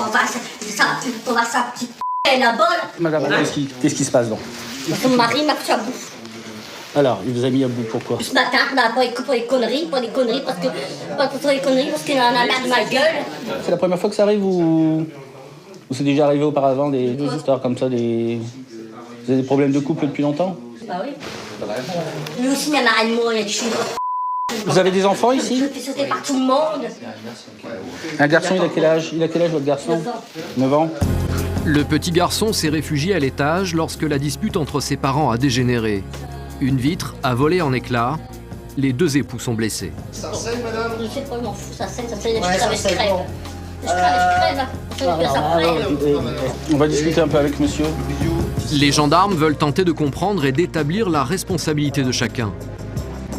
On va sa petite là-bas, là. Madame, qu'est-ce qui se passe donc? Son mari m'a fait à bouffe. Alors, il vous a mis à bout, pourquoi? Ce matin, on n'a pas écouté pour les conneries, parce qu'il en a marre de ma gueule. C'est la première fois que ça arrive ou c'est déjà arrivé auparavant des histoires comme ça, Vous avez des problèmes de couple depuis longtemps? Bah oui. Lui aussi, il y en a un mot, il y a du chien. Vous avez des enfants ici? Je me fais sauter par tout le monde. Un garçon, il a quel âge? Votre garçon? 9 ans. Le petit garçon s'est réfugié à l'étage lorsque la dispute entre ses parents a dégénéré. Une vitre a volé en éclats. Les deux époux sont blessés. Ça saigne, madame? Je sais pas, je m'en fous, ça saigne, je crève. Je crève. On va discuter un peu avec monsieur. Les gendarmes veulent tenter de comprendre et d'établir la responsabilité de chacun.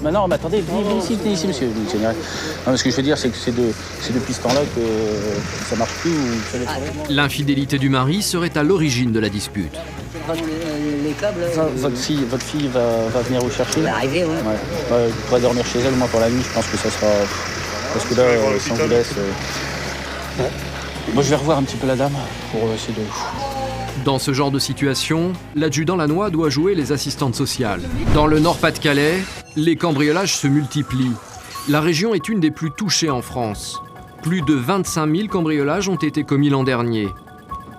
Maintenant, mais attendez, venez ici, monsieur. Non, ce que je veux dire, c'est que c'est depuis ce temps-là que ça marche plus. L'infidélité du mari serait à l'origine de la dispute. Les câbles. Votre fille va venir vous chercher? Elle va arriver, oui. Ouais. Vous pourrez dormir chez elle, moi, pour la nuit. Je pense que ça sera... Parce que là, si on vous laisse... Moi, je vais revoir un petit peu la dame pour essayer de... Dans ce genre de situation, l'adjudant Lannoy doit jouer les assistantes sociales. Dans le Nord-Pas-de-Calais, les cambriolages se multiplient. La région est une des plus touchées en France. Plus de 25 000 cambriolages ont été commis l'an dernier.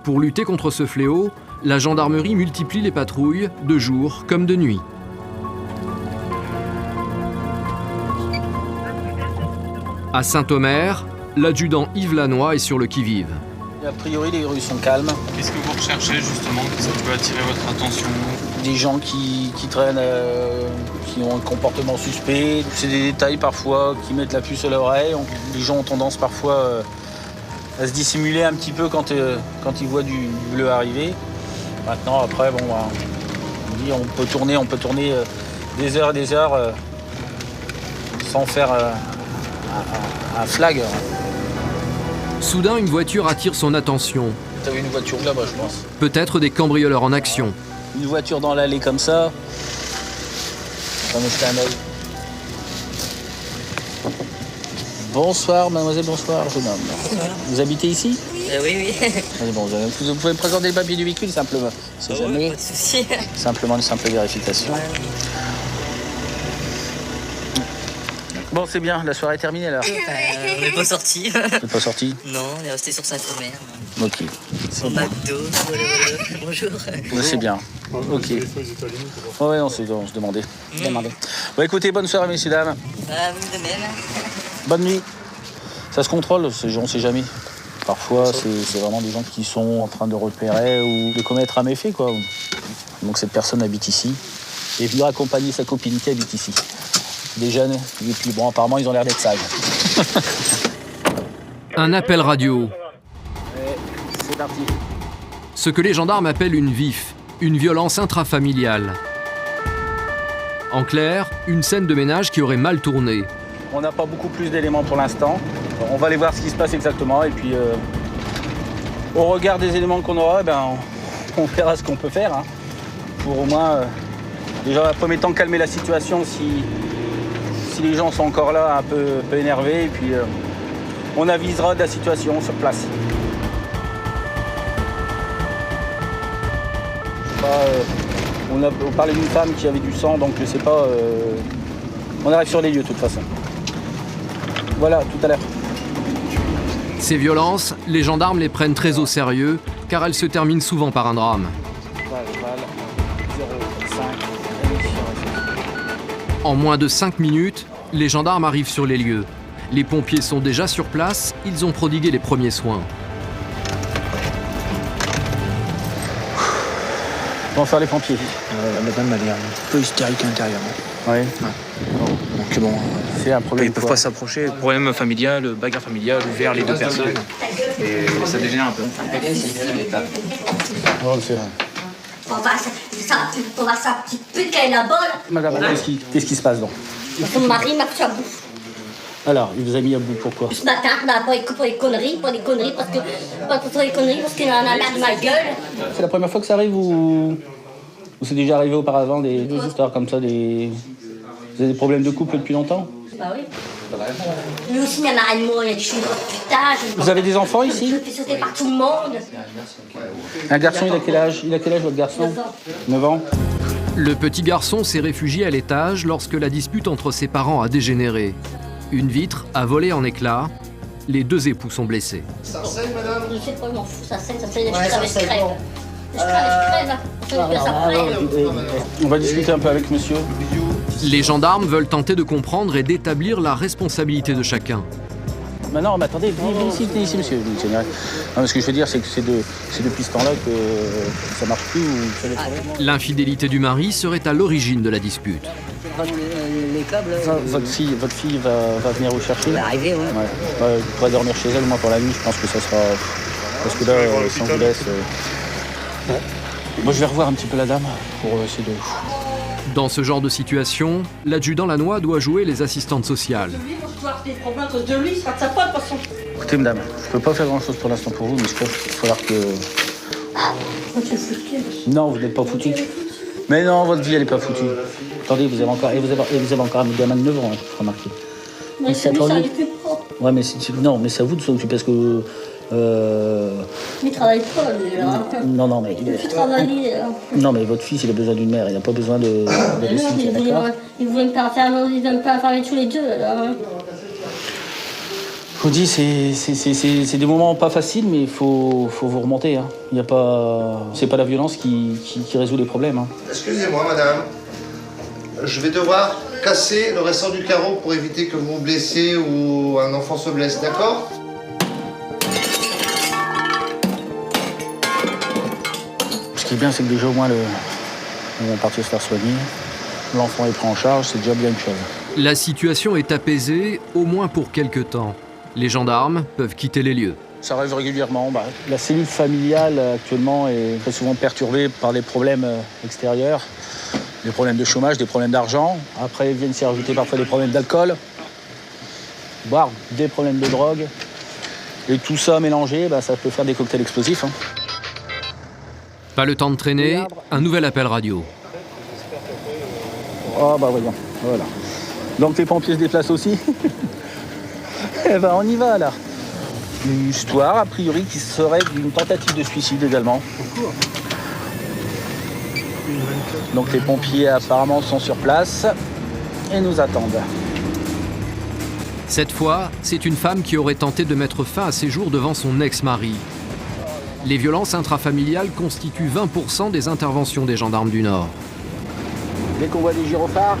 Pour lutter contre ce fléau, la gendarmerie multiplie les patrouilles, de jour comme de nuit. À Saint-Omer, l'adjudant Yves Lannoy est sur le qui-vive. A priori, les rues sont calmes. Qu'est-ce que vous recherchez justement, que ça peut attirer votre attention? Des gens qui traînent, qui ont un comportement suspect. C'est des détails parfois qui mettent la puce à l'oreille. Les gens ont tendance parfois à se dissimuler un petit peu quand ils voient du bleu arriver. Maintenant, après, bon, on peut tourner des heures et des heures sans faire un flag. Soudain, une voiture attire son attention. T'as vu une voiture là-bas, je pense. Peut-être des cambrioleurs en action. Une voiture dans l'allée comme ça. On va me jeter un œil. Bonsoir, mademoiselle, bonsoir, jeune homme. Vous habitez ici? Oui. Allez, bon, vous pouvez me présenter le papier du véhicule simplement. C'est jamais. Pas de souci. Simplement une simple vérification. Ouais. Bon, c'est bien, la soirée est terminée alors. On n'est pas sorti. Vous n'êtes pas sorti? Non, on est resté sur Saint-Omer. Ok. Au McDo. Bonjour. Ouais, c'est bien. Ok. Ouais, on se demandait. Bon, écoutez, bonne soirée, messieurs, dames. Vous de même. Bonne nuit. Ça se contrôle, on ne sait jamais. Parfois, c'est vraiment des gens qui sont en train de repérer ou de commettre un méfait, quoi. Donc cette personne habite ici et est venue accompagner sa copine qui habite ici. Des jeunes, et puis bon, apparemment, ils ont l'air d'être sages. Un appel radio. C'est parti. Ce que les gendarmes appellent une VIF, une violence intrafamiliale. En clair, une scène de ménage qui aurait mal tourné. On n'a pas beaucoup plus d'éléments pour l'instant. On va aller voir ce qui se passe exactement et puis au regard des éléments qu'on aura, on verra ce qu'on peut faire. Hein, pour au moins, déjà, dans un premier temps, calmer la situation si les gens sont encore là, un peu énervés. Et puis, on avisera de la situation sur place. On parlait d'une femme qui avait du sang, donc je sais pas. On arrive sur les lieux de toute façon. Voilà, tout à l'heure. Ces violences, les gendarmes les prennent très au sérieux, car elles se terminent souvent par un drame. En moins de 5 minutes, les gendarmes arrivent sur les lieux. Les pompiers sont déjà sur place, ils ont prodigué les premiers soins. On va faire les pompiers. La dame a l'air un peu hystérique intérieurement. Oui. Donc bon, c'est un problème. ils ne peuvent pas s'approcher. Problème familial, bagarre familiale vers les deux personnes. Et ça dégénère un peu. On va le faire. On va sa petite pute qui est là-bas, là. Madame, qu'est-ce qui se passe donc? Son mari m'a fait à bouffe. Alors, il vous a mis à bout, pourquoi? Ce matin, on n'a pas écouté pour les conneries, parce qu'il en a marre de ma gueule. C'est la première fois que ça arrive ou c'est déjà arrivé auparavant des histoires comme ça, Vous avez des problèmes de couple depuis longtemps? Bah oui. Lui aussi, il y a marre de moi, il a dit, je suis putain. Vous avez des enfants Je ici? me fais sauter par tout le monde. Un garçon, il a quel âge? Il a quel âge votre garçon? 9 ans. Le petit garçon s'est réfugié à l'étage lorsque la dispute entre ses parents a dégénéré. Une vitre a volé en éclats. Les deux époux sont blessés. Je sais pas, je m'en fous, ça saigne, je crève. Je crève. On va discuter un peu avec monsieur. Les gendarmes veulent tenter de comprendre et d'établir la responsabilité de chacun. Non, mais attendez, venez ici, monsieur. Non, ce que je veux dire, c'est que c'est depuis ce temps-là que ça marche plus ou que ça les problèmes. L'infidélité du mari serait à l'origine de la dispute. Les câbles. Votre fille va venir vous chercher? Elle va arriver, ouais. Vous pourrez dormir chez elle, moi pour la nuit, je pense que ça sera. Parce que là, si on vous laisse. Moi, je vais revoir un petit peu la dame pour essayer de. Dans ce genre de situation, l'adjudant Lannoy doit jouer les assistantes sociales. Écoutez, madame, je peux pas faire grand-chose pour l'instant pour vous, mais je crois qu'il va falloir que. Non, vous n'êtes pas foutu. Mais non, votre vie, elle est pas foutue. Attendez, vous avez encore un gamin de 9 ans, hein, remarquez. Mais c'est lui, ça lui plus pro. Ouais, mais non, mais c'est à vous de s'occuper parce que. Il travaille pas, lui, là. Non, mais. Il travaille. Non, mais votre fils, il a besoin d'une mère, il n'a pas besoin de laisser, d'accord? Il voulait me faire enfermer tous les deux, là. Je vous dis, c'est des moments pas faciles, mais il faut vous remonter. Hein. Y a pas, c'est pas la violence qui résout les problèmes. Hein. Excusez-moi, madame. Je vais devoir casser le restant du carreau pour éviter que vous vous blessiez ou un enfant se blesse, d'accord? Ce qui est bien, c'est que déjà au moins on va partir se faire soigner. L'enfant est pris en charge, c'est déjà bien une chose. La situation est apaisée, au moins pour quelque temps. Les gendarmes peuvent quitter les lieux. Ça arrive régulièrement. La cellule familiale actuellement est très souvent perturbée par des problèmes extérieurs, des problèmes de chômage, des problèmes d'argent. Après viennent s'y rajouter parfois des problèmes d'alcool, voire des problèmes de drogue. Et tout ça mélangé, ça peut faire des cocktails explosifs. Hein. Pas le temps de traîner, un nouvel appel radio. Oh voyons, voilà. Donc les pompiers se déplacent aussi. Eh ben on y va là. Une histoire a priori qui serait d'une tentative de suicide également. Donc les pompiers apparemment sont sur place et nous attendent. Cette fois, c'est une femme qui aurait tenté de mettre fin à ses jours devant son ex-mari. Les violences intrafamiliales constituent 20% des interventions des gendarmes du Nord. Dès qu'on voit des gyrophares.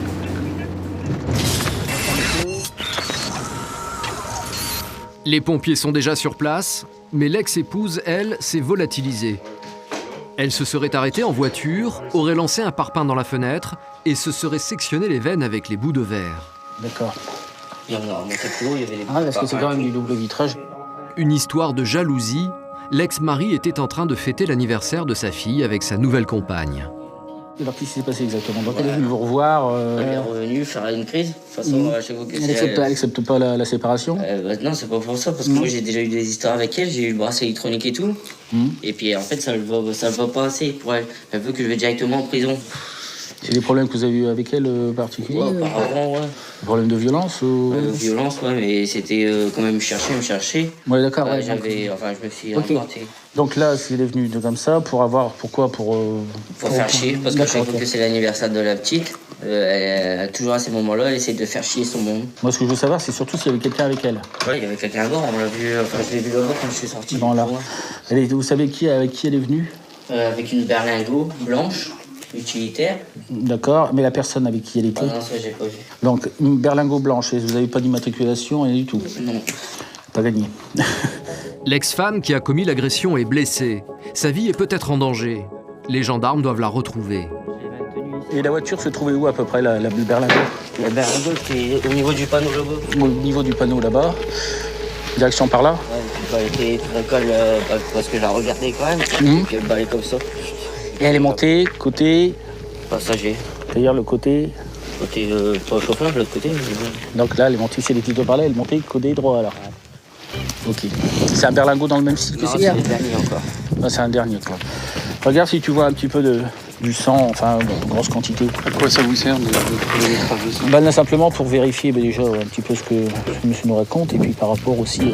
Les pompiers sont déjà sur place, mais l'ex-épouse, elle, s'est volatilisée. Elle se serait arrêtée en voiture, aurait lancé un parpaing dans la fenêtre et se serait sectionné les veines avec les bouts de verre. D'accord. Il y en a monté plus haut, il y avait les Parce que c'est quand même du double vitrage. Une histoire de jalousie, l'ex-mari était en train de fêter l'anniversaire de sa fille avec sa nouvelle compagne. Alors qu'est-ce qui s'est passé exactement? Donc elle est venue vous revoir. Elle est revenue faire une crise. De toute façon, à chaque fois que Elle accepte pas la séparation? Non, c'est pas pour ça, parce que moi j'ai déjà eu des histoires avec elle, j'ai eu le bracelet électronique et tout. Et puis en fait, ça ne va pas assez pour elle. Elle veut que je vais directement en prison. C'est des problèmes que vous avez eu avec elle particuliers? Auparavant, ouais. Des problèmes de violence ou... Violence, ouais, mais c'était quand même me chercher. Ouais, d'accord. Je me suis emporté. Donc là, elle est venue comme ça pour avoir... Pourquoi? Pour faire chier, parce que chaque fois que c'est l'anniversaire de la petite, elle, toujours à ces moments-là, elle essaie de faire chier son monde. Moi, ce que je veux savoir, c'est surtout s'il y avait quelqu'un avec elle. Ouais, il y avait quelqu'un à bord, on l'a vu, je l'ai vu là-bas quand je suis sorti. Bon, là. Vous savez avec qui elle est venue? Avec une berlingot blanche. Utilitaire. D'accord, mais la personne avec qui elle était? Non, ça j'ai pas vu. Donc, une berlingot blanche, et vous n'avez pas d'immatriculation, rien du tout? Non. Pas gagné. L'ex-femme qui a commis l'agression est blessée. Sa vie est peut-être en danger. Les gendarmes doivent la retrouver. Et la voiture se trouvait où à peu près, la berlingot? La berlingot, c'est au niveau du panneau là-bas. Au niveau du panneau là-bas. Direction par là? Ouais, elle était très parce que je la regardais quand même. Et puis elle balait comme ça. Et elle est montée côté... Passager. C'est-à-dire le côté... Côté, pas chauffeur, l'autre côté. Donc là, elle est montée, si elle était de par là, elle est montée côté droit alors. Ok. C'est un berlingot dans le même style que c'est le dernier encore. Ah, c'est un dernier quoi. Regarde si tu vois un petit peu de du sang, enfin bon, grosse quantité. À quoi ça vous sert de trouver des traces de sang? Là simplement pour vérifier déjà un petit peu ce que ce monsieur nous raconte et puis par rapport aussi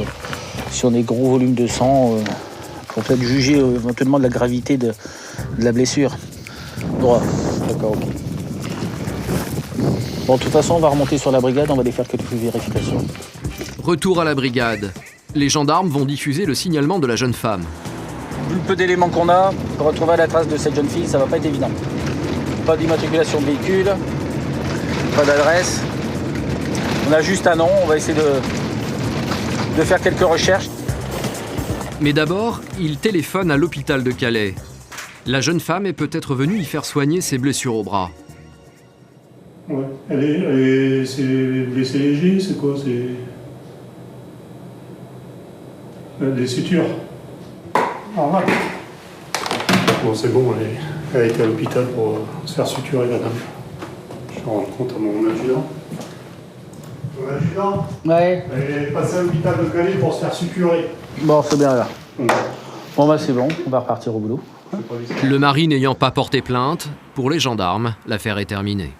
si on a des gros volumes de sang pour peut-être juger éventuellement de la gravité de la blessure. Droit. D'accord, ok. Bon, de toute façon, on va remonter sur la brigade, on va aller faire quelques vérifications. Retour à la brigade. Les gendarmes vont diffuser le signalement de la jeune femme. Vu le peu d'éléments qu'on a, pour retrouver la trace de cette jeune fille, ça va pas être évident. Pas d'immatriculation de véhicule, pas d'adresse. On a juste un nom, on va essayer de faire quelques recherches. Mais d'abord, il téléphone à l'hôpital de Calais. La jeune femme est peut-être venue y faire soigner ses blessures au bras. Ouais. C'est blessé léger, c'est quoi? C'est des sutures. Normal. Bon, c'est bon, elle a été à l'hôpital pour se faire suturer, la dame. Je me rends compte à mon adjudant. Mon adjudant? Ouais. Elle est passée à l'hôpital de Calais pour se faire suturer. Bon, c'est bien là. Bon, bah c'est bon, on va repartir au boulot. Le mari n'ayant pas porté plainte, pour les gendarmes, l'affaire est terminée.